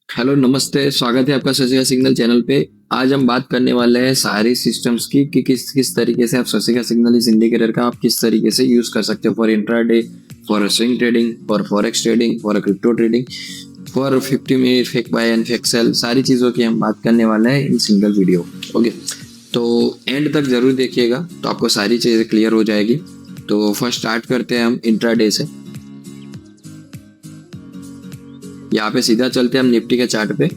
Hello नमस्ते, स्वागत है आपका शशिका सिग्नल चैनल पे। आज हम बात करने वाले हैं सारी सिस्टम्स की कि किस किस तरीके से आप शशिका सिग्नल इस इंडिकेटर का आप किस तरीके से यूज कर सकते हो for intraday, for swing trading, for forex trading, for crypto trading, for 50 minute fake buy and fake sell. सारी चीजों की हम बात करने वाले हैं इन सिंगल वीडियो। ओके, तो एंड तक जरूर देखिएगा तो आपको सारी चीजें क्लियर हो जाएगी। तो फर्स्ट स्टार्ट करते हैं हम इंट्राडे से। यहाँ पे सीधा चलते हैं हम निफ्टी के चार्ट पे।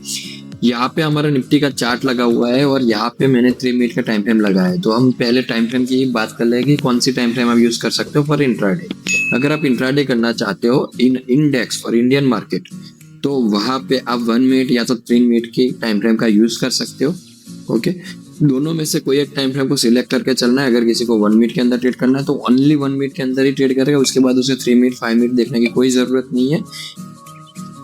यहाँ पे हमारा निफ्टी का चार्ट लगा हुआ है और यहाँ पे मैंने 3 मिनट का टाइम फ्रेम लगा है। तो हम पहले टाइम फ्रेम की बात कर लेंगे कि कौन सी टाइम फ्रेम आप यूज कर सकते हो फॉर इंट्राडे। अगर आप इंट्राडे करना चाहते हो इन इंडेक्स फॉर इंडियन मार्केट, तो वहां पे आप 1 मिनट या तो 3 मिनट की टाइम फ्रेम का यूज कर सकते हो। ओके, दोनों में से कोई एक टाइम फ्रेम को सिलेक्ट करके चलना है। अगर किसी को 1 मिनट के अंदर ट्रेड करना है तो ओनली 1 मिनट के अंदर ही ट्रेड करेगा, उसके बाद उसे 3 मिनट 5 मिनट देखने की कोई जरूरत नहीं है।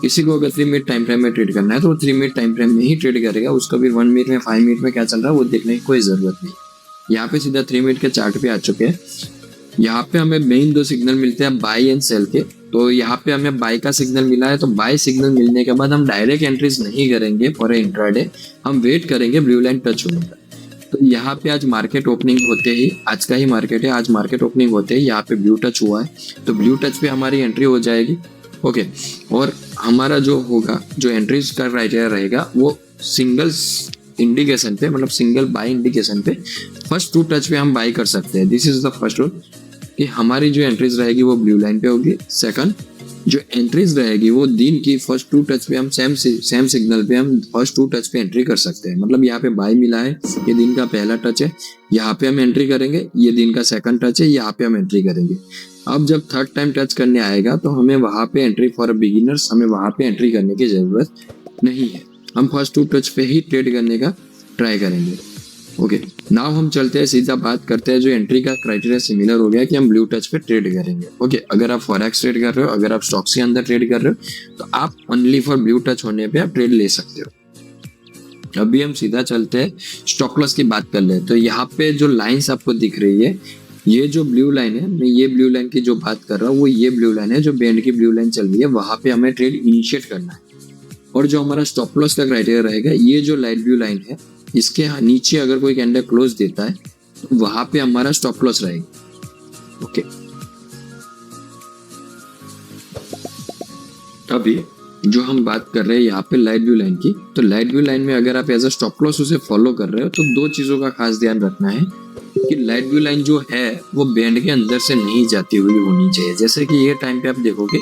किसी को अगर 3 मिनट टाइम फ्रेम में ट्रेड करना है तो वो 3 मिनट टाइम फ्रेम में ही ट्रेड करेगा, उसको भी 1 मिनट में 5 मिनट में क्या चल रहा है वो देखने की कोई जरूरत नहीं। यहाँ पे सीधा 3 मिनट के चार्ट पे आ चुके हैं। यहाँ पे हमें मेन दो सिग्नल मिलते हैं बाई एंड सेल के। तो यहाँ पे हमें बाई का सिग्नल मिला है, तो बाई सिग्नल मिलने के बाद हम डायरेक्ट एंट्रीज नहीं करेंगे फॉर इंट्राडे, हम वेट करेंगे ब्लू लाइन टच होने का। तो यहाँ पे आज मार्केट ओपनिंग होते ही, आज का ही मार्केट है, आज मार्केट ओपनिंग होते ही यहाँ पे ब्लू टच हुआ है, तो ब्लू टच पे हमारी एंट्री हो जाएगी। ओके, और हमारा जो होगा, जो एंट्रीज का क्राइटेरिया रहेगा वो सिंगल इंडिकेशन पे, मतलब सिंगल बाय इंडिकेशन पे फर्स्ट 2 टच पे हम बाय कर सकते हैं। This is the first rule कि हमारी जो एंट्रीज रहेगी वो ब्लू लाइन पे होगी। सेकंड, जो एंट्रीज रहेगी वो दिन की फर्स्ट 2 टच पे हम सेम सिग्नल पे हम फर्स्ट 2 टच पे एंट्री कर सकते हैं। मतलब यहाँ पे बाय मिला है, ये दिन का पहला टच है, यहाँ पे हम एंट्री करेंगे। ये दिन का सेकंड टच है, यहाँ पे हम एंट्री करेंगे। अब जब थर्ड टाइम टच करने आएगा तो हमें वहां पे एंट्री फॉर बिगिनर्स, हमें वहां पे एंट्री करने की जरूरत नहीं है। हम फर्स्ट 2 टच पे ही ट्रेड करने का ट्राई करेंगे। ओके, नाउ हम चलते हैं, सीधा बात करते हैं। जो एंट्री का क्राइटेरिया सिमिलर हो गया कि हम ब्लू टच पे ट्रेड करेंगे। ओके, अगर आप फॉरेक्स ट्रेड कर रहे हो, अगर आप स्टॉक्स के अंदर ट्रेड कर रहे हो, तो आप ओनली फॉर ब्लू टच होने पे आप ट्रेड ले सकते हो। अभी हम सीधा चलते हैं स्टॉप लॉस की बात कर ले। तो यहाँ पे जो लाइंस आपको दिख रही है, ये जो ब्लू लाइन है, मैं ये ब्लू लाइन की जो बात कर रहा हूँ वो ये ब्लू लाइन है, जो बैंड की ब्लू लाइन चल रही है, वहां पे हमें ट्रेड इनिशिएट करना है। और जो हमारा स्टॉप लॉस का क्राइटेरिया रहेगा, ये जो लाइट ब्लू लाइन है, इसके नीचे अगर कोई कैंडल क्लोज देता है तो वहां पे हमारा स्टॉप लॉस रहेगा। ओके, अभी जो हम बात कर रहे हैं यहाँ पे लाइट ब्लू लाइन की, तो लाइट ब्लू लाइन में अगर आप एज अ स्टॉप लॉस उसे फॉलो कर रहे हो तो 2 चीजों का खास ध्यान रखना है कि लाइट ब्लू लाइन जो है वो बैंड के अंदर से नहीं जाती हुई होनी चाहिए। जैसे कि ये टाइम पे आप देखोगे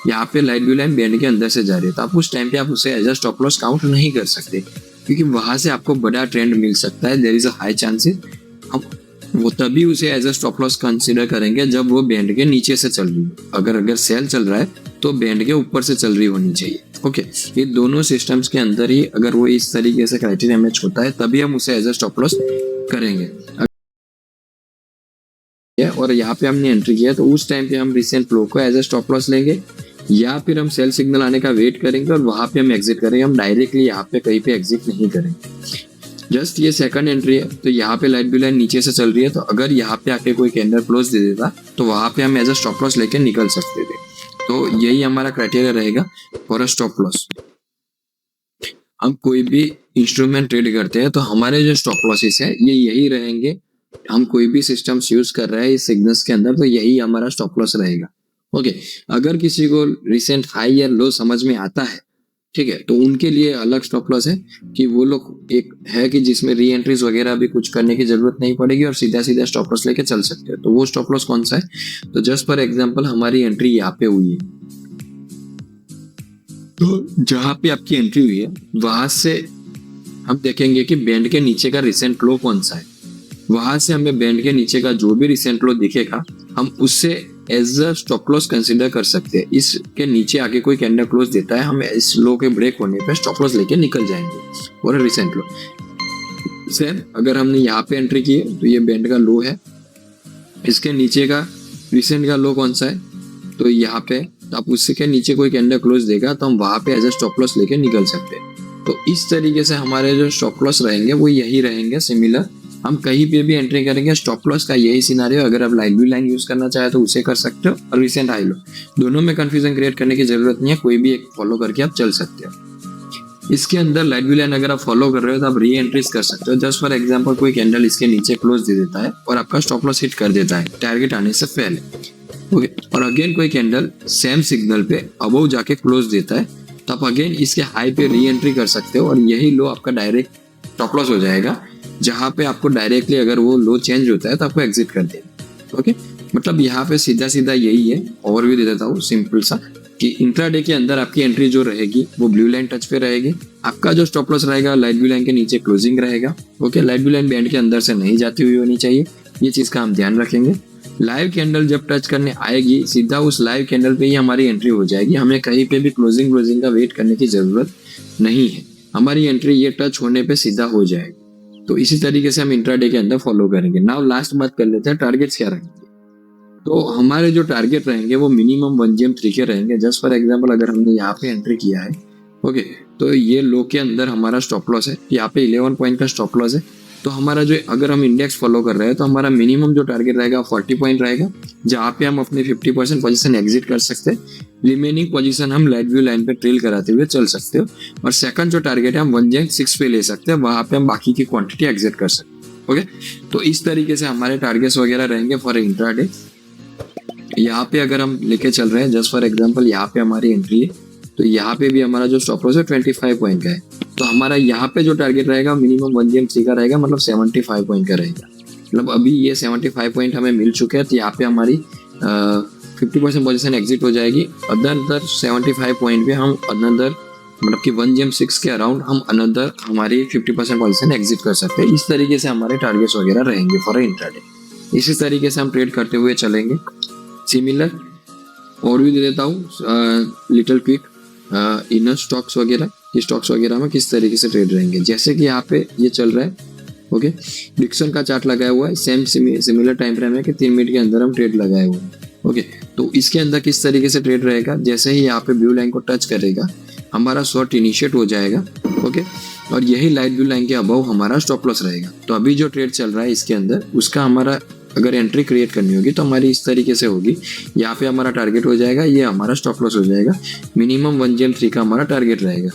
यहाँ पे लाइट ब्लू लाइन बैंड के अंदर से जा रही है, तो आप उस टाइम पे आप उसे as a stop loss count नहीं कर सकते, क्योंकि वहां से आपको बड़ा ट्रेंड मिल सकता है। There is a high chances हम वो तभी उसे as a stop loss consider करेंगे जब वो बैंड के नीचे से चल रही हो। अगर सेल चल रहा है तो बैंड के ऊपर से चल रही होनी चाहिए। ओके, ये दोनों सिस्टम्स के अंदर ही अगर वो इस तरीके से क्राइटेरिया मैच होता है तभी हम उसे एज अ स्टॉप लॉस करेंगे। और यहाँ पे हमने एंट्री किया तो उस टाइम पे हम रिसेंट फ्लो को एज अ स्टॉप लॉस लेंगे, या फिर हम सेल सिग्नल आने का वेट करेंगे और वहां पे हम एग्जिट करेंगे। हम डायरेक्टली यहाँ पे कहीं पे एग्जिट नहीं करेंगे। जस्ट ये सेकंड एंट्री है, तो यहाँ पे लाइट ब्लू लाइन नीचे से चल रही है, तो अगर यहाँ पे आके कोई कैंडल क्लोज दे देता तो वहां पे हम एज अ स्टॉप लॉस लेके निकल सकते थे। तो यही हमारा क्राइटेरिया रहेगा फॉर अ स्टॉप लॉस। हम कोई भी इंस्ट्रूमेंट ट्रेड करते हैं तो हमारे जो स्टॉप लॉसेस है ये यही रहेंगे। हम कोई भी सिस्टम्स यूज कर रहे हैं इस सिग्नल्स के अंदर, तो यही हमारा स्टॉप लॉस रहेगा। ओके, अगर किसी को रिसेंट हाई या लो समझ में आता है, ठीक है, तो उनके लिए अलग स्टॉप लॉस है कि वो लोग एक है कि जिसमें री एंट्रीज वगैरह भी कुछ करने की जरूरत नहीं पड़ेगी और सीधा सीधा स्टॉप लॉस लेके चल सकते हैं। तो वो स्टॉप लॉस कौन सा है? तो जस्ट फॉर एग्जांपल हमारी एंट्री यहाँ पे हुई है, तो जहां पे आपकी एंट्री हुई है वहां से हम देखेंगे कि बैंड के नीचे का रिसेंट लो कौन सा है। वहां से हमें बैंड के नीचे का जो भी रिसेंट लो दिखेगा हम उससे as a stop loss consider कर सकते हैं। इसके नीचे आगे कोई कैंडल क्लोज देता है, हम इस लो के ब्रेक होने पे स्टॉप लॉस लेके निकल जाएंगे और रिसेंट लो। सेम अगर हमने यहाँ पे एंट्री की है तो ये बैंड का लो है, इसके नीचे का रिसेंट का लो कौन सा है, तो यहाँ पे, तो आप उससे के नीचे कोई कैंडल क्लोज देगा तो हम वहां पे एज अ स्टॉप लॉस लेके निकल सकते हैं। तो इस तरीके से हमारे जो स्टॉप लॉस रहेंगे वो यही रहेंगे सिमिलर। हम कहीं पे भी एंट्री करेंगे स्टॉप लॉस का यही सिनारियो। अगर आप लाइट ब्लू लाइन यूज करना चाहे तो उसे कर सकते हो, और रिसेंट हाई लो, दोनों में कंफ्यूजन क्रिएट करने की जरूरत नहीं है, कोई भी एक फॉलो करके आप चल सकते हो। इसके अंदर लाइट व्यू लाइन अगर आप फॉलो कर रहे हो तो आप री एंट्रीज कर सकते हो। जस्ट फॉर एग्जांपल कोई कैंडल इसके नीचे क्लोज दे देता है और आपका स्टॉप लॉस हिट कर देता है टारगेट आने से पहले, ओके, और अगेन कोई कैंडल सेम सिग्नल पे अबव जाके क्लोज देता है, तो आप अगेन इसके हाई पे री एंट्री कर सकते हो और यही लो आपका डायरेक्ट स्टॉप लॉस हो जाएगा, जहां पे आपको डायरेक्टली अगर वो लो चेंज होता है तो आपको एग्जिट कर देगा। ओके, मतलब यहाँ पे सीधा सीधा यही है, ओवरव्यू दे देता हूँ सिंपल सा कि इंट्राडे के अंदर आपकी एंट्री जो रहेगी वो ब्लू लाइन टच पे रहेगी, आपका जो स्टॉप लॉस रहेगा लाइट ब्लू लाइन के नीचे क्लोजिंग रहेगा। Okay, light blue line band के अंदर से नहीं जाती हुई होनी चाहिए, ये चीज का हम ध्यान रखेंगे। लाइव कैंडल जब टच करने आएगी सीधा उस लाइव कैंडल पे ही हमारी एंट्री हो जाएगी, हमें कहीं पे भी क्लोजिंग का वेट करने की जरूरत नहीं है, हमारी एंट्री ये टच होने पे सीधा हो जाएगी। तो इसी तरीके से हम इंट्राडे के अंदर फॉलो करेंगे। नाउ लास्ट बात कर लेते हैं टारगेट्स क्या रहेंगे। तो हमारे जो टारगेट रहेंगे वो मिनिमम 1GM3 के रहेंगे। जस्ट फॉर एग्जांपल अगर हमने यहाँ पे एंट्री किया है, ओके, तो ये लो के अंदर हमारा स्टॉप लॉस है, यहाँ पे 11 पॉइंट का स्टॉप लॉस है, तो हमारा जो अगर हम इंडेक्स फॉलो कर रहे हैं तो हमारा मिनिमम जो टारगेट रहेगा 40 पॉइंट रहेगा, जहाँ पे हम अपने 50% पोजीशन एग्जिट कर सकते हैं, रिमेनिंग पोजीशन हम लाइट व्यू लाइन पे ट्रेल कराते हुए चल सकते हो, और सेकंड जो टारगेट है हम 1GM6 पे ले सकते हैं, वहां पे हम बाकी की क्वांटिटी एग्जिट कर सकते हैं। ओके, तो इस तरीके से हमारे टारगेट्स वगैरह रहेंगे फॉर इंट्राडे। यहाँ पे अगर हम लेके चल रहे हैं जस्ट फॉर एग्जांपल यहाँ पे हमारी एंट्री है, तो यहाँ पे भी हमारा जो स्टॉप लॉस है 25 पॉइंट का है, तो हमारा यहाँ पे जो टारगेट रहेगा मिनिमम 1GM3 का रहेगा, मतलब 75 पॉइंट का रहेगा। मतलब अभी ये 75 पॉइंट हमें मिल चुके हैं, तो यहाँ पे हमारी 50% पोजीशन एग्जिट हो जाएगी। अनदर 75 पॉइंट पे हम अनदर मतलब कि 1GM6 के अराउंड हम अनदर हमारी 50% पोजीशन एग्जिट कर सकते हैं। इस तरीके से हमारे टारगेट्स वगैरह रहेंगे फॉर इंट्राडे। इसी तरीके से हम ट्रेड करते हुए चलेंगे। सिमिलर और भी दे देता हूँ लिटिल क्विक इनर स्टॉक्स वगैरह, ये स्टॉक्स वगैरह में किस तरीके से ट्रेड रहेंगे। जैसे कि यहाँ पे ये चल रहा है, ओके, डिक्सन का चार्ट लगाया हुआ है, सेम सिमिलर टाइम फ्रेम है कि 3 मिनट के अंदर हम ट्रेड लगाए हुए हैं। ओके, तो इसके अंदर किस तरीके से ट्रेड रहेगा, जैसे ही यहाँ पे ब्लू लाइन को टच करेगा हमारा शॉर्ट इनिशिएट हो जाएगा। ओके, और यही लाइट ब्लू लाइन के अबव हमारा स्टॉप लॉस रहेगा। तो अभी जो ट्रेड चल रहा है इसके अंदर उसका हमारा अगर एंट्री क्रिएट करनी होगी तो हमारी इस तरीके से होगी, यहाँ पे हमारा टारगेट हो जाएगा, ये हमारा स्टॉप लॉस हो जाएगा, मिनिमम 1GM3 का हमारा टारगेट रहेगा।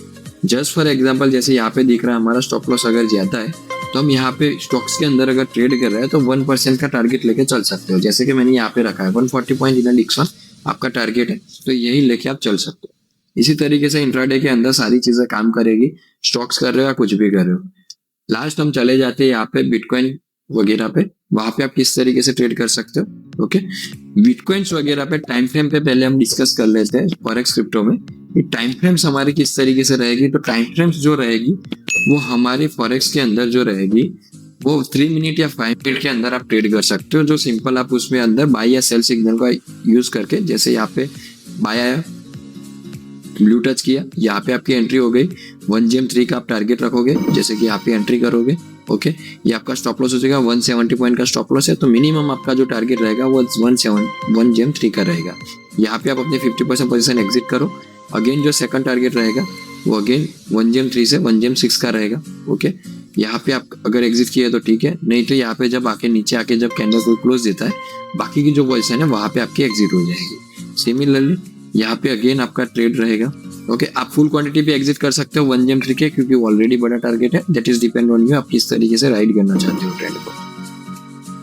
जस्ट फॉर एग्जांपल जैसे यहाँ पे दिख रहा है हमारा स्टॉप लॉस अगर ज्यादा है तो हम यहाँ पे स्टॉक्स के अंदर अगर ट्रेड कर रहे हैं तो 1% का टारगेट लेके चल सकते हो। जैसे कि मैंने यहाँ पे रखा है 140 पॉइंट इन डिक्सन आपका टारगेट है, तो यही लेके आप चल सकते हो। इसी तरीके से इंट्राडे के अंदर सारी चीजें काम करेगी, स्टॉक्स कर रहे हो या कुछ भी कर रहे हो। लास्ट हम चले जाते हैं यहाँ पे बिटकॉइन वगैरह पे, वहां पे आप किस तरीके से ट्रेड कर सकते हो। ओके, बिटकॉइंस वगैरह पे टाइम फ्रेम पे पहले हम डिस्कस कर लेते हैं फॉरेक्स क्रिप्टो में टाइम फ्रेम्स हमारी किस तरीके से रहेगी। तो टाइम फ्रेम्स जो रहेगी वो हमारे फॉरेक्स के अंदर जो रहेगी वो 3 मिनट या 5 मिनट के अंदर आप ट्रेड कर सकते हो, जो सिंपल आप उसमें अंदर बाय या सेल सिग्नल का यूज करके, जैसे यहाँ पे बाय आया, ब्लू टच किया, यहाँ पे आपकी एंट्री हो गई, 1GM3 का आप टारगेट रखोगे, जैसे कि यहाँ पे एंट्री करोगे, ओके, ये आपका स्टॉप लॉस हो जाएगा, 170 पॉइंट का स्टॉप लॉस है, तो मिनिमम आपका जो टारगेट रहेगा वो 1GM3 का रहेगा। यहाँ पे आप अपने 50% पोजीशन एग्जिट करो। अगेन जो सेकंड टारगेट रहेगा वो अगेन 1GM3 से 1GM6 का रहेगा। ओके, यहाँ पे आप अगर एग्जिट किए तो ठीक है, नहीं तो यहाँ पे जब आके नीचे आके जब कैंडल को क्लोज देता है बाकी की जो पोजीशन है वहां पे आपकी एग्जिट हो जाएगी। सिमिलरली यहाँ पे अगेन आपका ट्रेड रहेगा। ओके, आप फुल क्वांटिटी पे एग्जिट कर सकते हो 1GM3 के, क्योंकि ऑलरेडी बड़ा टारगेट है, that is depend on you, आप किस तरीके से राइड करना चाहते हो ट्रेंड को।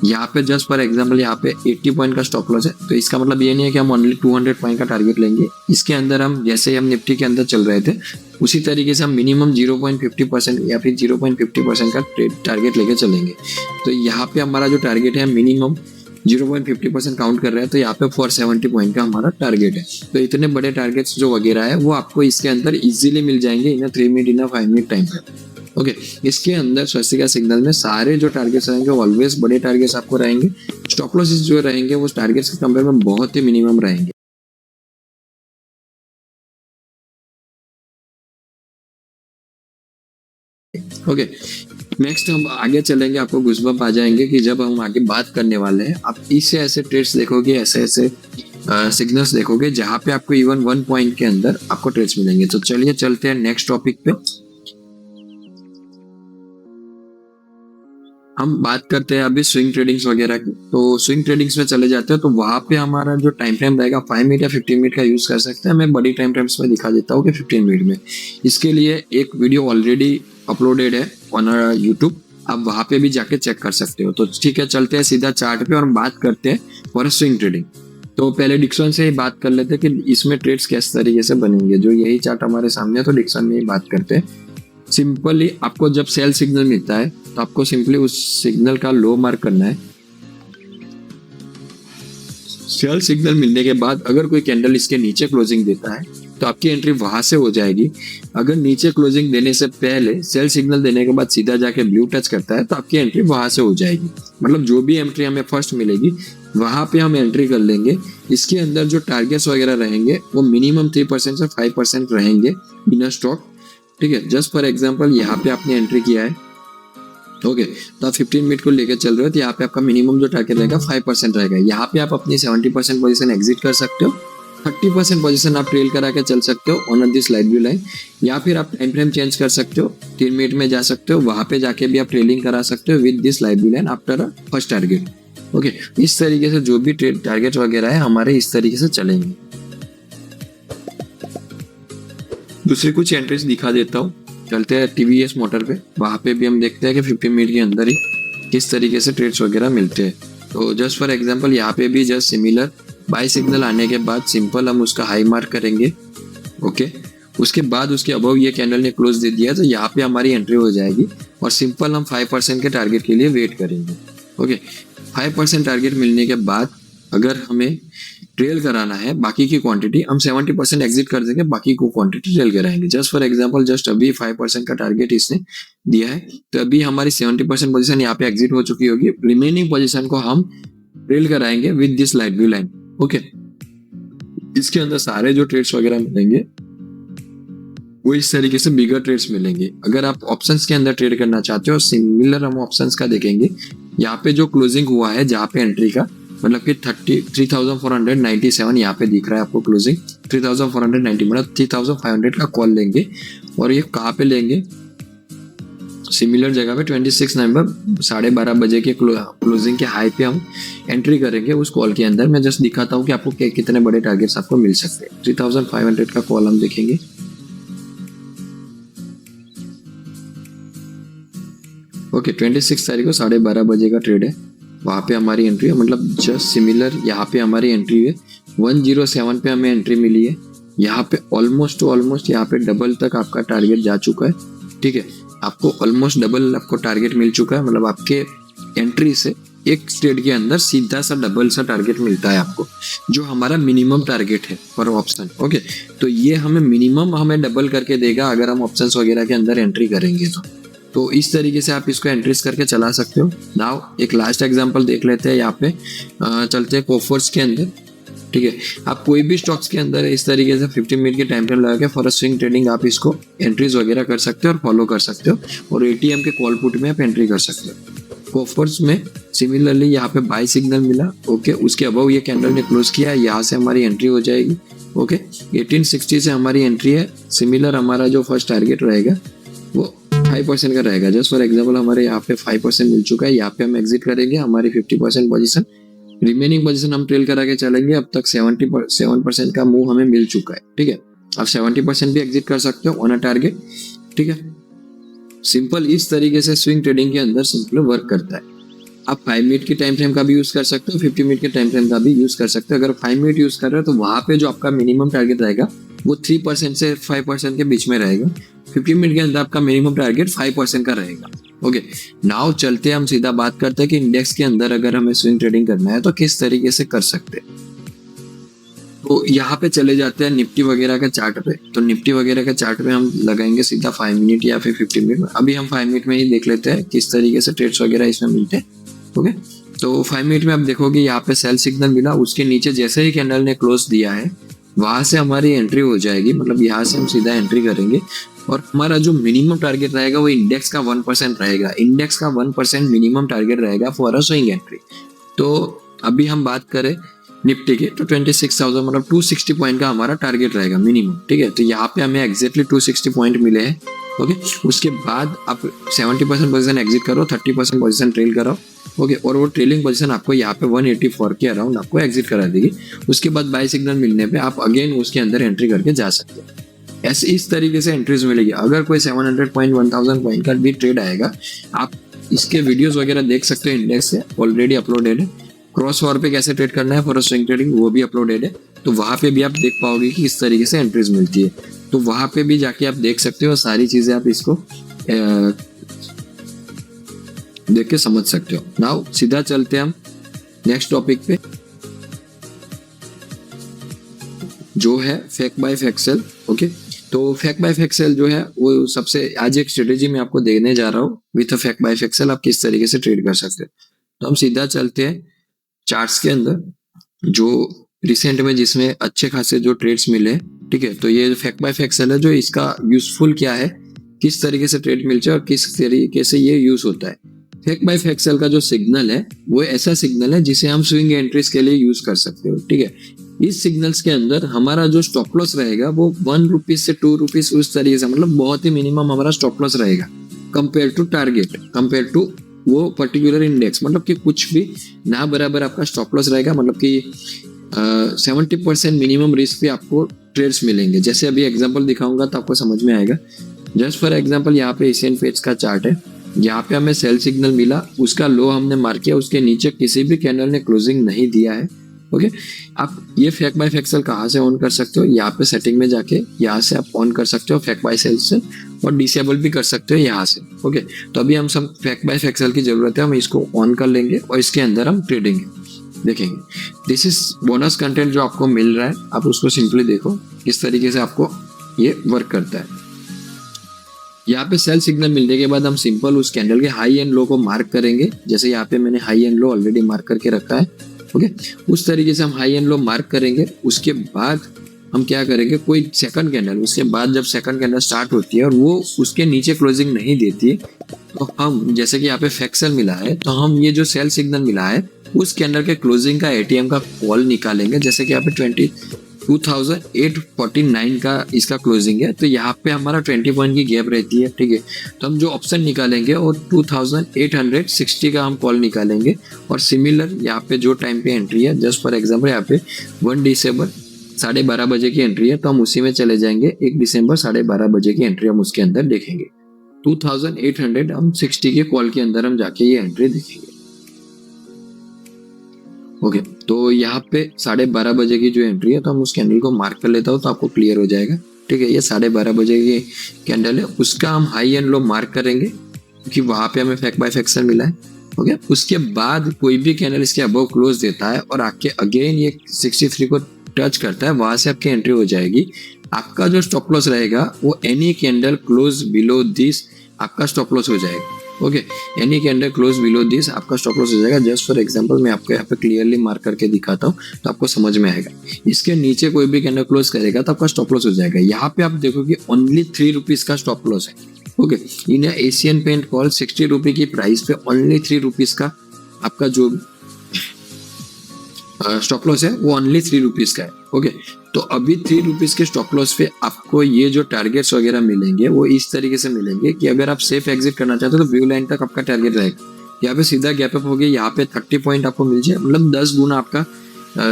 यहाँ पे जस्ट फॉर एग्जांपल यहाँ पे 80 पॉइंट का स्टॉप लॉस है, तो इसका मतलब ये नहीं है कि हम ओनली 200 पॉइंट का टारगेट लेंगे। इसके अंदर हम जैसे हम निफ्टी के अंदर चल रहे थे उसी तरीके से हम मिनिमम 0.50% या फिर 0.50% का टारगेट लेके चलेंगे। तो यहाँ पे हमारा जो टारगेट है मिनिमम 0.50% काउंट कर रहे हैं, तो यहाँ पे 470 पॉइंट का हमारा टारगेट है। तो इतने बड़े टारगेट्स जो वगैरह है वो आपको इसके अंदर इजीली मिल जाएंगे इन 3 मिनट इन 5 मिनट टाइम पे। ओके, इसके अंदर स्वस्तिका सिग्नल में सारे जो टारगेट्स रहेंगे ऑलवेज बड़े टारगेट्स आपको रहेंगे। स्टॉप लॉसेस जो रहेंगे वो टारगेट्स के कंपेयर में बहुत ही मिनिमम रहेंगे। ओके, नेक्स्ट हम आगे चलेंगे, आपको गुजबम्प आ जाएंगे कि जब हम आगे बात करने वाले हैं आप इससे ऐसे ट्रेड्स देखोगे, ऐसे ऐसे सिग्नल्स देखोगे जहां पे आपको इवन 1 पॉइंट के अंदर आपको ट्रेड्स मिलेंगे। तो चलिए चलते हैं नेक्स्ट टॉपिक पे। हम बात करते हैं अभी स्विंग ट्रेडिंग्स वगैरह की। तो स्विंग ट्रेडिंग्स में चले जाते हैं तो वहां पे हमारा जो टाइम फ्रेम रहेगा 5 मिनट या 15 मिनट का यूज कर सकते हैं। मैं बड़ी टाइम फ्रेम्स में दिखा देता हूँ कि 15 मिनट में। इसके लिए एक वीडियो ऑलरेडी अपलोडेड है ऑन यूट्यूब, आप वहां पे भी जाके चेक कर सकते हो। तो ठीक है, चलते हैं सीधा चार्ट पे और हम बात करते हैं फॉर स्विंग ट्रेडिंग। तो पहले डिक्सन से ही बात कर लेते हैं कि इसमें ट्रेड्स किस तरीके से बनेंगे। जो यही चार्ट हमारे सामने है तो डिक्सन में ही बात करते हैं। सिंपली आपको जब सेल सिग्नल मिलता है तो आपको सिंपली उस सिग्नल का लो मार्क करना है। सेल सिग्नल मिलने के बाद अगर कोई कैंडल इसके नीचे क्लोजिंग देता है तो आपकी एंट्री वहां से हो जाएगी। अगर नीचे क्लोजिंग देने से पहले सेल सिग्नल देने के बाद सीधा जाके ब्लू टच करता है तो आपकी एंट्री वहां से हो जाएगी। मतलब जो भी एंट्री हमें फर्स्ट मिलेगी वहां पे हम एंट्री कर लेंगे। इसके अंदर जो टारगेट्स वगैरह रहेंगे वो मिनिमम 3% से 5% रहेंगे इन स्टॉक। ठीक है, जस्ट फॉर एग्जांपल यहाँ पे आपने एंट्री किया है, ओके, तो आप 15 मिनट को लेकर चल रहे हो तो यहाँ पे आपका मिनिमम जो टारगेट रहेगा 5% रहेगा। यहाँ पे आप अपनी 70% पोजीशन एग्जिट कर सकते हो, 30% पोजीशन आप ट्रेल करा के चल सकते हो on this light view line, या फिर आप टाइम फ्रेम चेंज कर सकते हो, 3 मिनट में जा सकते हो, वहां पे जाके भी आप ट्रेलिंग करा सकते हो with this light view line after a first target. Okay, इस तरीके से जो भी टारगेट वगैरह है हमारे इस तरीके से चलेंगे। दूसरी कुछ एंट्रीज दिखा देता हूँ। चलते हैं टीवीएस मोटर पे, वहां पे भी हम देखते हैं कि 15 मिनट के अंदर ही किस तरीके से ट्रेड्स वगैरह मिलते हैं। तो जस्ट फॉर एग्जांपल यहाँ पे भी जस्ट सिमिलर बाय सिग्नल आने के बाद सिंपल हम उसका हाई मार्क करेंगे। ओके, उसके बाद उसके अबव ये कैंडल ने क्लोज दे दिया तो यहाँ पे हमारी एंट्री हो जाएगी और सिंपल हम 5% के टारगेट के लिए वेट करेंगे। ओके, 5% टारगेट मिलने के बाद अगर हमें ट्रेल कराना है बाकी की क्वांटिटी, हम 70% एग्जिट कर देंगे, बाकी को क्वांटिटी ट्रेल कराएंगे। जस्ट फॉर एग्जांपल जस्ट अभी 5% का टारगेट इसने दिया है तो अभी हमारी 70% पोजीशन यहाँ पे एग्जिट हो चुकी होगी। रिमेनिंग पोजीशन को हम ट्रेल कराएंगे with this light view line. Okay, इसके अंदर सारे जो ट्रेड्स वगैरह मिलेंगे वो इस तरीके से बिगर ट्रेड्स मिलेंगे। अगर आप ऑप्शंस के अंदर ट्रेड करना चाहते हो, सिमिलर हम ऑप्शंस का देखेंगे। यहाँ पे जो क्लोजिंग हुआ है जहाँ पे एंट्री का मतलब कि 33,497 यहाँ पे दिख रहा है आपको क्लोजिंग 3,490, मतलब 3,500 का कॉल लेंगे और ये कहाँ पे लेंगे, सिमिलर जगह पे 26 नवंबर 12:30 बजे के क्लोजिंग के हाई पे हम एंट्री करेंगे उस कॉल के अंदर। मैं जस्ट दिखाता हूँ कि आपको कितने बड़े टारगेट्स आपको मिल सकते हैं। 3,500 का कॉल हम देखेंगे। ओके, 26 तारीख को 12:30 बजे का ट्रेड है, वहाँ पे हमारी एंट्री है। मतलब जस्ट सिमिलर यहाँ पे हमारी एंट्री है 107 पे हमें एंट्री मिली है। यहाँ पे ऑलमोस्ट यहाँ पे डबल तक आपका टारगेट जा चुका है। ठीक है, आपको ऑलमोस्ट डबल आपको टारगेट मिल चुका है। मतलब आपके एंट्री से एक ट्रेड के अंदर सीधा सा डबल सा टारगेट मिलता है आपको, जो हमारा मिनिमम टारगेट है फॉर ऑप्शन। ओके, तो ये हमें मिनिमम हमें डबल करके देगा अगर हम ऑप्शंस वगैरह के अंदर एंट्री करेंगे तो इस तरीके से आप इसको एंट्रीज करके चला सकते हो। नाउ एक लास्ट एग्जांपल देख लेते हैं। यहाँ पे चलते हैं कोफर्स के अंदर। ठीक है, आप कोई भी स्टॉक्स के अंदर इस तरीके से 15 मिनट के टाइम फ्रेम लगा के फॉर स्विंग ट्रेडिंग आप इसको एंट्रीज वगैरह कर सकते हो और फॉलो कर सकते हो, और एटीएम के कॉल पुट में आप एंट्री कर सकते हो। कोफर्स में सिमिलरली यहाँ पे बाय सिग्नल मिला। ओके, उसके अबव ये कैंडल ने क्लोज किया, यहाँ से हमारी एंट्री हो जाएगी। ओके, 1860 से हमारी एंट्री है। सिमिलर हमारा जो फर्स्ट टारगेट रहेगा वो 5% का रहेगा। जस्ट फॉर एग्जांपल हमारे यहाँ पे 5% मिल चुका है, यहाँ पे हम एग्जिट करेंगे। हमारी 50% पोजीशन, रिमेनिंग पोजीशन हम ट्रेल करा के चलेंगे। अब तक 77% का मूव हमें मिल चुका है। ठीक है, आप 70% भी एग्जिट कर सकते हो ऑन अ टारगेट। ठीक है, सिंपल इस तरीके से स्विंग ट्रेडिंग के अंदर सिंपल वर्क करता है। आप 5 मिनट के टाइम फ्रेम का भी यूज कर सकते हो, 50 मिनट के टाइम फ्रेम का भी यूज कर सकते हो। अगर 5 मिनट यूज कर रहे हो तो वहां पे जो आपका मिनिमम टारगेट रहेगा वो 3% से 5% के बीच में रहेगा। 50 मिनट के अंदर आपका मिनिमम टारगेट 5% का रहेगा। ओके, नाउ चलते हैं हम सीधा बात करते हैं कि इंडेक्स के अंदर अगर हमें स्विंग ट्रेडिंग करना है तो किस तरीके से कर सकते हैं। तो यहाँ पे चले जाते हैं निफ्टी वगैरह के चार्ट पे। तो निफ्टी वगैरह के चार्ट पे हम लगाएंगे सीधा 5 मिनट या फिर 50 मिनट में। अभी हम 5 मिनट में ही देख लेते हैं किस तरीके से ट्रेड्स वगैरह इसमें मिलते हैं। ओके, तो 5 मिनट में आप देखोगे यहाँ पे सेल सिग्नल मिला, उसके नीचे जैसे ही कैंडल ने क्लोज दिया है वहां से हमारी एंट्री हो जाएगी। मतलब यहाँ से हम सीधा एंट्री करेंगे और हमारा जो मिनिमम टारगेट रहेगा वो इंडेक्स का 1% रहेगा। इंडेक्स का 1% मिनिमम टारगेट रहेगा फॉर अ स्विंग एंट्री। तो अभी हम बात करें निफ्टी के तो 26,000 मतलब 260 पॉइंट का हमारा टारगेट रहेगा मिनिमम। ठीक है, तो यहाँ पे हमें एग्जैक्टली 260 पॉइंट मिले हैं। ओके, उसके बाद आप 70% पोजीशन एग्जिट करो, 30% पोजीशन ट्रेल कराओ। ओके, और वो ट्रेलिंग पोजीशन आपको यहाँ पे 184 के अराउंड आपको एग्जिट करा देगी। उसके बाद बाय सिग्नल मिलने पे आप अगेन उसके अंदर एंट्री करके जा सकते हो। ऐसे इस तरीके से एंट्रीज मिलेगी। अगर कोई 700 पॉइंट 1000 पॉइंट का भी ट्रेड आएगा, आप इसके वीडियोस वगैरह देख सकते हो, इंडेक्स से ऑलरेडी अपलोडेड है। क्रॉस ओवर पे कैसे ट्रेड करना है फॉर स्विंग ट्रेडिंग वो भी अपलोडेड है, तो वहां पे भी आप देख पाओगे कि इस तरीके से एंट्रीज मिलती है। तो वहां पे भी जाके आप देख सकते हो, सारी चीजें आप इसको देख के समझ सकते हो। नाउ सीधा चलते हैं हम नेक्स्ट टॉपिक पे, जो है fake buy fake sell. Okay, तो फेक बाय फेक सेल जो है वो सबसे आज एक स्ट्रेटेजी मैं आपको देने जा रहा हूँ। With fake buy fake sell आप किस तरीके से ट्रेड कर सकते हो। तो हम सीधा चलते हैं चार्ट्स के अंदर, जो रिसेंट में जिसमें अच्छे खासे जो ट्रेड्स मिले। ठीक है, तो ये फेक बाय फेक सेल है, जो इसका यूजफुल क्या है, किस तरीके से ट्रेड मिलता है और किस तरीके से ये यूज होता है। फेक बाय फेक सेल का जो सिग्नल है वो ऐसा सिग्नल है जिसे हम स्विंग एंट्रीज के लिए यूज कर सकते हो। ठीक है, इस सिग्नल्स के अंदर हमारा जो स्टॉप लॉस रहेगा वो 1 रुपीज से 2 रुपीज उस तरीके से, मतलब बहुत ही मिनिमम हमारा स्टॉप लॉस रहेगा compare to target, compare to वो पर्टिकुलर इंडेक्स। मतलब कि कुछ भी ना बराबर आपका स्टॉप लॉस रहेगा, मतलब कि 70% मिनिमम रिस्क पे आपको ट्रेड्स मिलेंगे। जैसे अभी एग्जांपल दिखाऊंगा तो आपको समझ में आएगा। जस्ट फॉर एग्जांपल यहाँ पे एशियन पेज का चार्ट है, यहाँ पे हमें सेल सिग्नल मिला, उसका लो हमने मार्क किया, उसके नीचे किसी भी कैंडल ने क्लोजिंग नहीं दिया है। ओके, आप ये फेक बाय फेक सेल कहाँ से ऑन कर सकते हो, यहाँ पे सेटिंग में जाके यहाँ से आप ऑन कर सकते हो फेक बाय सेल से, और डिसेबल भी कर सकते हो यहाँ से। ओके, तो अभी हम सब फेक बाय फेक सेल की जरूरत है, हम इसको ऑन कर लेंगे और इसके अंदर हम ट्रेडिंग देखेंगे। दिस इज बोनस कंटेंट जो आपको मिल रहा है, आप उसको सिंपली देखो किस तरीके से आपको ये वर्क करता है। यहाँ पे सेल सिग्नल मिलने के बाद हम सिंपल उस कैंडल के हाई एंड लो को मार्क करेंगे। जैसे यहाँ पे मैंने high and low already mark करके रखा है। ओके, उस तरीके से हम हाई एंड लो मार्क करेंगे। उसके बाद हम क्या करेंगे, कोई सेकंड कैंडल, उसके बाद जब सेकंड कैंडल स्टार्ट होती है और वो उसके नीचे क्लोजिंग नहीं देती, तो हम जैसे कि यहाँ पे फेक सेल मिला है, तो हम ये जो सेल सिग्नल मिला है उस कैंडल के क्लोजिंग का एटीएम का कॉल निकालेंगे। जैसे कि यहाँ पे 22,849 का इसका क्लोजिंग है, तो यहाँ पे हमारा 20 पॉइंट की गैप रहती है। ठीक है, तो हम जो ऑप्शन निकालेंगे और 2860 का हम कॉल निकालेंगे। और सिमिलर यहाँ पे जो टाइम पे एंट्री है, जस्ट फॉर एग्जांपल यहाँ पे 1 दिसंबर 12:30 बजे की एंट्री है, तो हम उसी में चले जाएंगे। 1 दिसंबर 12:30 बजे की एंट्री हम उसके अंदर देखेंगे। 2860 के कॉल के अंदर हम जाके ये एंट्री देखेंगे। ओके, तो यहाँ पे 12:30 बजे की जो एंट्री है, तो हम उस कैंडल को मार्क कर लेता हूँ तो आपको क्लियर हो जाएगा। ठीक है, ये 12:30 बजे की कैंडल है, उसका हम हाई एंड लो मार्क करेंगे क्योंकि वहां पे हमें फेक बाय फेक सेल मिला है। ओके, उसके बाद कोई भी कैंडल इसके अबव क्लोज देता है और आके अगेन ये 63 को टच करता है, वहां से आपकी एंट्री हो जाएगी। आपका जो स्टॉप लॉस रहेगा वो any candle close below this आपका स्टॉप लॉस हो जाएगा। Okay, any candle close below this आपका स्टॉप लॉस हो जाएगा। जस्ट फॉर एग्जांपल मैं आपको यहाँ पे क्लियरली मार्क करके दिखाता हूँ तो आपको समझ में आएगा। इसके नीचे कोई भी कैंडल क्लोज करेगा तो आपका स्टॉप लॉस हो जाएगा। यहाँ पे आप देखो कि ओनली 3 रुपीज का स्टॉप लॉस है। Okay, in Asian paint call 60 रुपए की प्राइस पे ओनली 3 रुपीज का आपका जो स्टॉप लॉस है वो ओनली 3 रुपीज का है। ओके, तो अभी 3 रुपीज के स्टॉप लॉस पे आपको ये जो टारगेट्स वगैरह मिलेंगे वो इस तरीके से मिलेंगे कि अगर आप सेफ एग्जिट करना चाहते हो तो व्यू लाइन तक आपका टारगेट रहेगा। यहाँ पे सीधा गैप अप हो गया, यहाँ पे 30 पॉइंट आपको मिल जाए, मतलब 10 गुना आपका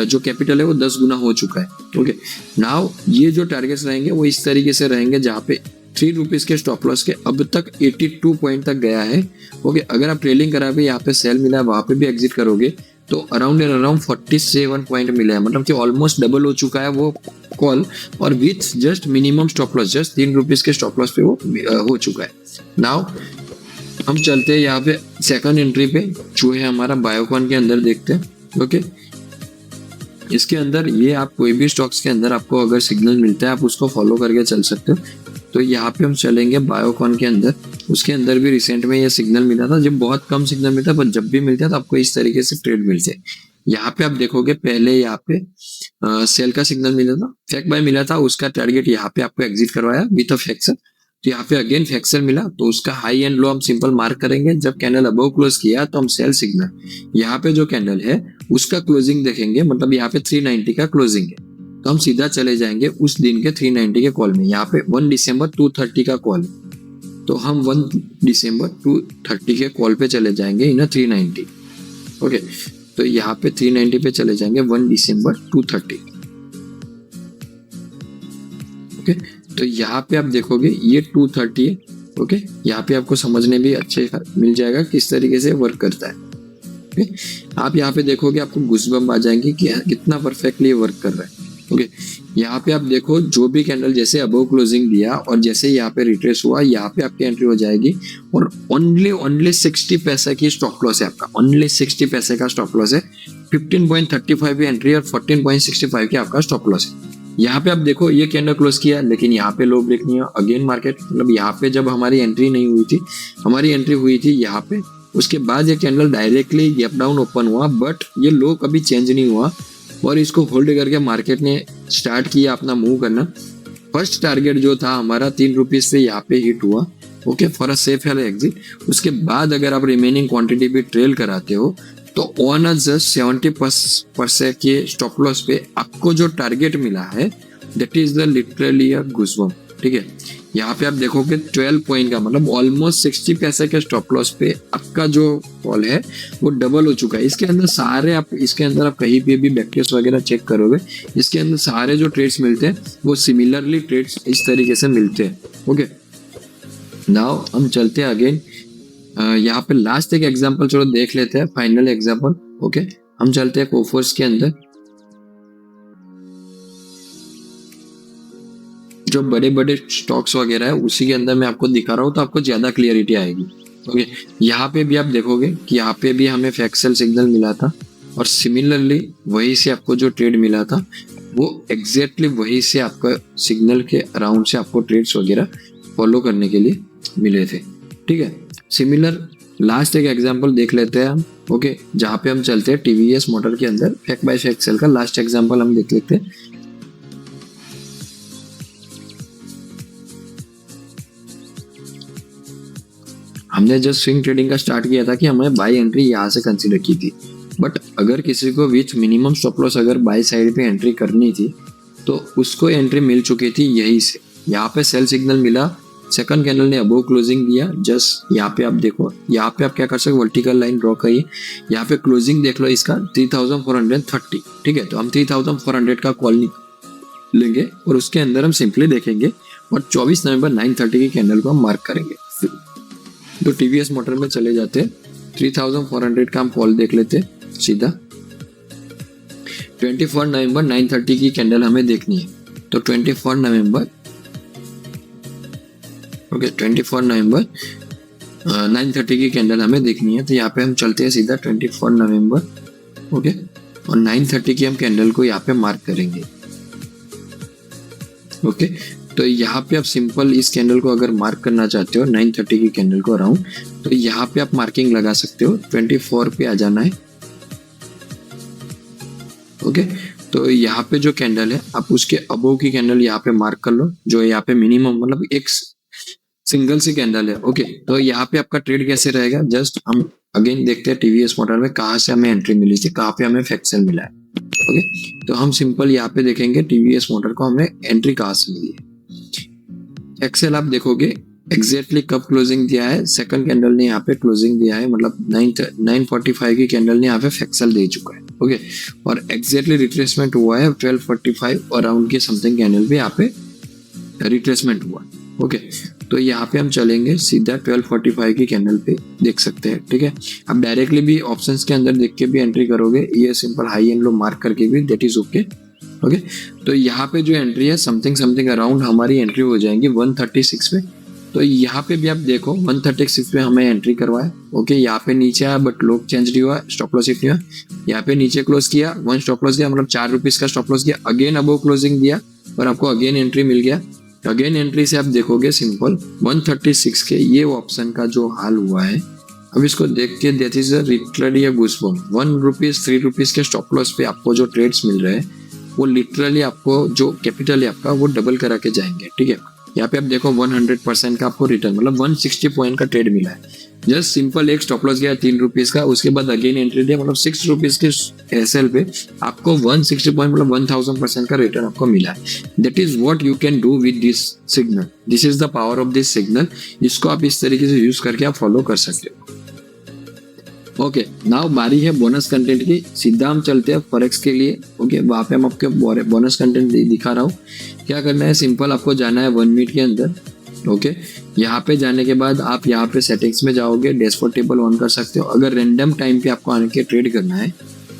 जो कैपिटल है वो 10 गुना हो चुका है। ओके, नाउ ये जो टारगेट्स रहेंगे वो इस तरीके से रहेंगे जहाँ पे 3 रुपीज के स्टॉप लॉस के अब तक 82 पॉइंट तक गया है। ओके, अगर आप ट्रेलिंग करा के यहाँ पे सेल मिला है वहां पे भी एग्जिट करोगे तो अराउंड 47 पॉइंट मिला है, मतलब कि ऑलमोस्ट डबल हो चुका है वो कॉल, और with just minimum stop loss, just 3 rupees के स्टॉप लॉस पे वो हो चुका है। नाउ हम चलते हैं यहाँ पे सेकंड एंट्री पे, जो है हमारा बायोकॉन के अंदर देखते हैं। ओके, इसके अंदर ये आप कोई भी स्टॉक्स के अंदर आपको अगर सिग्नल मिलता है आप उसको फॉलो करके चल सकते हो। तो यहाँ पे हम चलेंगे बायोकॉन के अंदर। उसके अंदर भी रिसेंट में ये सिग्नल मिला था, जब बहुत कम सिग्नल मिलता है पर जब भी मिलता है तो आपको इस तरीके से ट्रेड मिलते हैं। यहाँ पे आप देखोगे पहले यहाँ पे सेल का सिग्नल मिला था, फेक बाय मिला था, उसका टारगेट यहाँ पे आपको एग्जिट करवाया विथ अ फेक सेल। तो यहाँ पे अगेन फेक सेल मिला तो उसका हाई एंड लो हम सिंपल मार्क करेंगे। जब कैंडल अबव क्लोज किया तो हम सेल सिग्नल, यहाँ पे जो कैंडल है उसका क्लोजिंग देखेंगे, मतलब यहाँ पे 390 का क्लोजिंग है, तो हम सीधा चले जाएंगे उस दिन के 390 के कॉल में। यहाँ पे 1 दिसंबर 2:30 का कॉल है। तो हम 1 दिसंबर 2030 के कॉल पे चले जाएंगे इन 390। ओके, तो यहाँ पे 390 पे चले जाएंगे 1 दिसंबर 2030। ओके, तो यहाँ पे आप देखोगे ये 230 है। ओके, यहाँ पे आपको समझने भी अच्छे मिल जाएगा किस तरीके से वर्क करता है। ओके, आप यहाँ पे देखोगे आपको गूज़बम्प आ जाएंगे कि कितना परफेक्टली वर्क कर रहा है। ओके, यहाँ पे आप देखो जो भी कैंडल जैसे अबव क्लोजिंग दिया और जैसे यहाँ पे रिट्रेस हुआ, यहाँ पे आपकी एंट्री हो जाएगी और ओनली 60 पैसे की स्टॉप लॉस है आपका, ओनली 60 पैसे का स्टॉप लॉस है। 15.35 की एंट्री और 14.65 की आपका स्टॉप लॉस है। यहाँ पे आप देखो ये कैंडल क्लोज किया लेकिन यहाँ पे लो ब्रेक नहीं हुआ। अगेन मार्केट मतलब यहाँ पे जब हमारी एंट्री नहीं हुई थी, हमारी एंट्री हुई थी यहाँ पे, उसके बाद ये candle directly gap down open हुआ, बट ये लो कभी चेंज नहीं हुआ और इसको होल्ड करके मार्केट ने स्टार्ट किया अपना मूव करना। फर्स्ट टारगेट जो था हमारा 3 रुपीज पे यहाँ पे हिट हुआ। Okay, for a safe hello exit. उसके बाद अगर आप रिमेनिंग क्वांटिटी भी ट्रेल कराते हो तो ऑन जस्ट 70% के स्टॉप लॉस पे आपको जो टारगेट मिला है that is the literally a goosebump. ठीक है, यहाँ पे आप देखोगे 12 पॉइंट का मतलब ऑलमोस्ट 60 पैसे के स्टॉप लॉस पे आपका जो कॉल है वो डबल हो चुका है। इसके अंदर सारे आप कहीं पे भी बैकटेस्ट वगैरह चेक करोगे, इसके अंदर सारे जो ट्रेड्स मिलते हैं वो सिमिलरली ट्रेड्स इस तरीके से मिलते हैं। ओके, नाउ हम चलते हैं अगेन। यहाँ पे लास्ट एक एग्जांपल चलो देख लेते हैं, फाइनल एग्जांपल। ओके, हम चलते हैं कोफोर्स के अंदर। जो बड़े बड़े स्टॉक्स वगैरह है उसी के अंदर मैं आपको दिखा रहा हूँ तो आपको ज्यादा क्लियरिटी आएगी। ओके, यहाँ पे भी आप देखोगे कि यहाँ पे भी हमें फैक्सल सिग्नल मिला था और सिमिलरली वही से आपको जो ट्रेड मिला था वो एग्जैक्टली वही से आपका सिग्नल के अराउंड से आपको ट्रेड्स वगैरह फॉलो करने के लिए मिले थे। ठीक है, सिमिलर लास्ट एक एग्जांपल देख लेते हैं हम। ओके, जहाँ पे हम चलते हैं टीवीएस मोटर के अंदर फैक्ट बाय फैक्सल का लास्ट एग्जांपल हम देख लेते हैं। हमने जस्ट स्विंग ट्रेडिंग का स्टार्ट किया था कि हमें बाय एंट्री यहाँ से कंसीडर की थी, बट अगर किसी को विथ मिनिमम स्टॉप लॉस अगर बाय साइड पे एंट्री करनी थी तो उसको एंट्री मिल चुकी थी यही से। यहाँ पे सेल सिग्नल मिला, सेकंड कैंडल ने अबोव क्लोजिंग दिया। जस्ट यहाँ पे आप देखो, यहाँ पे आप क्या कर सकते हो, वर्टिकल लाइन ड्रॉ करिए। यहाँ पे क्लोजिंग देख लो इसका 3430। ठीक है, तो हम 3400 का कॉल लेंगे और उसके अंदर हम सिंपली देखेंगे और 24 नवंबर 9:30 की कैंडल को हम मार्क करेंगे। तो टीवीएस मोटर में चले जाते हैं, 3400 का हम कॉल देख लेते हैं सीधा। 24 नवंबर 9:30 की कैंडल हमें देखनी है, तो 24 नवंबर 9:30 की कैंडल हमें देखनी है। तो यहाँ पे हम चलते हैं सीधा 24 नवंबर। ओके, और 9:30 की हम कैंडल को यहाँ पे मार्क करेंगे। ओके, तो यहाँ पे आप सिंपल इस कैंडल को अगर मार्क करना चाहते हो 9:30 की कैंडल को अराउंड, तो यहाँ पे आप मार्किंग लगा सकते हो, 24 पे आ जाना है। ओके, तो यहाँ पे जो कैंडल है आप उसके अबोव की कैंडल यहाँ पे मार्क कर लो, जो यहाँ पे मिनिमम मतलब एक सिंगल सी कैंडल है। ओके, तो यहाँ पे आपका ट्रेड कैसे रहेगा, जस्ट हम अगेन देखते हैं टीवीएस मोटर में कहाँ से हमें एंट्री मिली थी, कहाँ पे हमें फैक्सल मिला है। ओके, तो हम सिंपल यहाँ पे देखेंगे टीवीएस मोटर को हमें एंट्री कहाँ से मिली है। एक्सेल आप देखोगे एग्जैक्टली कब क्लोजिंग दिया है, सेकंड कैंडल ने यहाँ पे क्लोजिंग दिया है, मतलब 9:45 की कैंडल ने यहाँ पे फैक्सल दे चुका है। ओके, और एग्जैक्टली रिट्रेसमेंट हुआ है 12:45 और अराउंड के समथिंग कैंडल पे यहाँ पे रिट्रेसमेंट हुआ। ओके, तो यहाँ पे हम चलेंगे सीधा 12:45 की कैंडल पे देख सकते हैं। ठीक है, आप डायरेक्टली भी ऑप्शंस के अंदर देख के भी एंट्री करोगे, ये simple high and low mark करके भी, दैट इज ओके। ओके, तो यहाँ पे जो एंट्री है समथिंग अराउंड हमारी एंट्री हो जाएंगी 136 पे। तो यहाँ पे भी आप देखो 136 पे हमें एंट्री करवाया। ओके, यहाँ पे नीचे आया बट लोग चेंज नहीं हुआ, स्टॉप लॉस हिट नहीं हुआ। यहाँ पे नीचे क्लोज किया, 1 स्टॉप लॉस दिया, मतलब 4 रुपीज का स्टॉप लॉस दिया, अगेन अबोव क्लोजिंग दिया और आपको अगेन एंट्री मिल गया। अगेन एंट्री से आप देखोगे सिंपल 136 के ये ऑप्शन का जो हाल हुआ है, अब इसको देख के that is literally a goosebump. 1 rupees 3 rupees के स्टॉप लॉस पे आपको जो ट्रेड्स मिल रहे हैं वो लिटरली आपको जो कैपिटल है आपका वो डबल करा के जाएंगे। ठीक है, यहाँ पे आप देखो 100% का आपको रिटर्न, मतलब 160 पॉइंट का ट्रेड मिला है। जस्ट सिंपल एक स्टॉप लॉस गया 3 रुपीज का, उसके बाद अगेन एंट्री दिया, मतलब 6 रुपीज के एसएल पे आपको 160 पॉइंट मतलब 1000% का रिटर्न आपको मिला है। That is what you can do with this signal, this is the power of this signal. इसको आप इस तरीके से यूज करके आप फॉलो कर सकते हो। ओके, नाउ बारी है बोनस कंटेंट की। सीधा हम चलते हैं फॉरेक्स के लिए। ओके, वहाँ पे हम आपके बोनस कंटेंट दिखा रहा हूँ। क्या करना है, सिंपल आपको जाना है 1 मिनट के अंदर। ओके, यहाँ पे जाने के बाद आप यहाँ पे सेटिंग्स में जाओगे, डैशबोर्ड टेबल ऑन कर सकते हो। अगर रैंडम टाइम पे आपको आके ट्रेड करना है,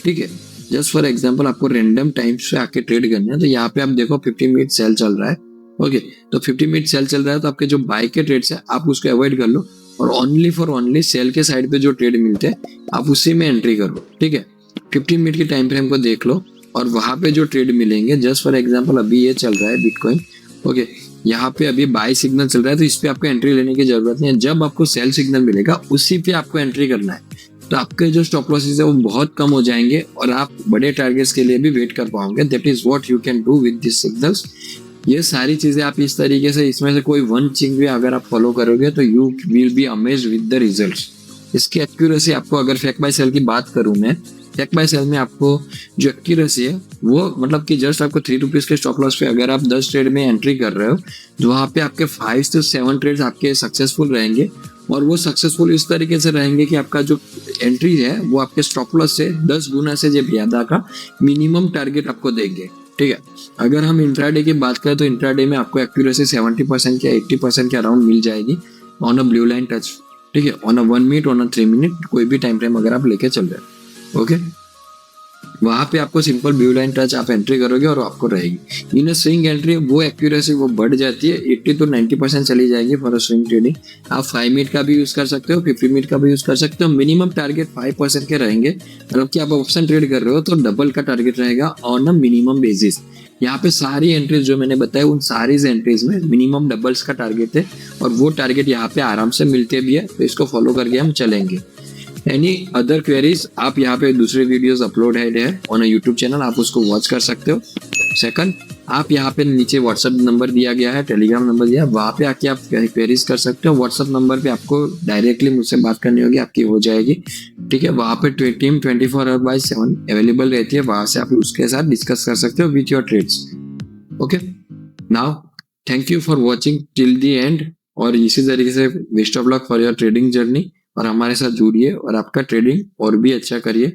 ठीक है, जस्ट फॉर एग्जांपल आपको रैंडम टाइम्स पे आके ट्रेड करना है, तो यहाँ पे आप देखो 50 मिनट सेल चल रहा है। ओके, तो 50 मिनट सेल चल रहा है, तो आपके जो बाय के ट्रेड्स है आप उसको अवॉइड कर लो, और ओनली फॉर ओनली सेल के साइड पे जो ट्रेड मिलते हैं आप उसी में एंट्री करो। ठीक है, 15 मिनट की टाइम फ्रेम को देख लो, और वहां पे जो ट्रेड मिलेंगे, जस्ट फॉर एग्जांपल अभी ये चल रहा है बिटकॉइन। ओके, यहाँ पे अभी बाय सिग्नल चल रहा है, तो इस पे आपको एंट्री लेने की जरूरत नहीं है। जब आपको सेल सिग्नल मिलेगा उसी पे आपको एंट्री करना है, तो आपके जो स्टॉप लॉसेस है वो बहुत कम हो जाएंगे, और आप बड़े टारगेट्स के लिए भी वेट कर पाओगे। That is what you can do with this signals. ये सारी चीजें आप इस तरीके से, इसमें से कोई वन चीज भी अगर आप फॉलो करोगे तो you will be amazed with the results. इसकी एक्यूरेसी आपको, अगर फेक बाय सेल की बात करूं मैं, फेक बाय सेल में आपको जो एक्यूरेसी है वो मतलब कि जस्ट आपको 3 रुपीज के स्टॉप लॉस पे अगर आप 10 ट्रेड में एंट्री कर रहे हो, तो वहाँ पे आपके 5 से 7 ट्रेड्स आपके सक्सेसफुल रहेंगे, और वो सक्सेसफुल इस तरीके से रहेंगे कि आपका जो एंट्री है वो आपके स्टॉप लॉस से 10 गुना से ज्यादा का मिनिमम टारगेट आपको देंगे। ठीक है, अगर हम इंट्राडे की बात करें तो इंट्राडे में आपको एक्यूरेसी 70% या 80% के अराउंड मिल जाएगी on a blue line touch. ठीक है, on a 1 minute, on a 3 minute, कोई भी टाइम फ्रेम अगर आप लेके चल रहे हो। ओके, वहां पे आपको सिंपल ब्लू लाइन टच आप एंट्री करोगे और आपको रहेगी। इन स्विंग एंट्री वो एक्यूरेसी वो बढ़ जाती है, 80 to 90% चली जाएगी फॉर स्विंग ट्रेडिंग। आप 5 मिनट का भी यूज कर सकते हो, 50 मिनट का भी यूज कर सकते हो। मिनिमम टारगेट 5% के रहेंगे, मतलब कि आप ऑप्शन ट्रेड कर रहे हो तो डबल का टारगेट रहेगा ऑन अ मिनिमम बेसिस। यहाँ पे सारी एंट्रीज जो मैंने बताया उन सारी एंट्रीज में मिनिमम डबल्स का टारगेट है, और वो टारगेट यहाँ पे आराम से मिलते भी है, तो इसको फॉलो करके हम चलेंगे। एनी अदर क्वेरीज, आप यहाँ पे दूसरे वीडियोस अपलोड है ऑन यूट्यूब चैनल, आप उसको वॉच कर सकते हो। सेकंड, आप यहाँ पे नीचे व्हाट्सअप नंबर दिया गया है, टेलीग्राम नंबर दिया है, वहाँ पे आके आप क्वेरीज कर सकते हो। व्हाट्सअप नंबर पे आपको डायरेक्टली मुझसे बात करनी होगी, आपकी हो जाएगी। ठीक है, वहाँ पे टीम 24/7 अवेलेबल रहती है, वहाँ से आप उसके साथ डिस्कस कर सकते हो with your trades. Okay, now thank you for watching till the end, और इसी तरीके से best of luck for your trading journey, और हमारे साथ जुड़िए और आपका ट्रेडिंग और भी अच्छा करिए।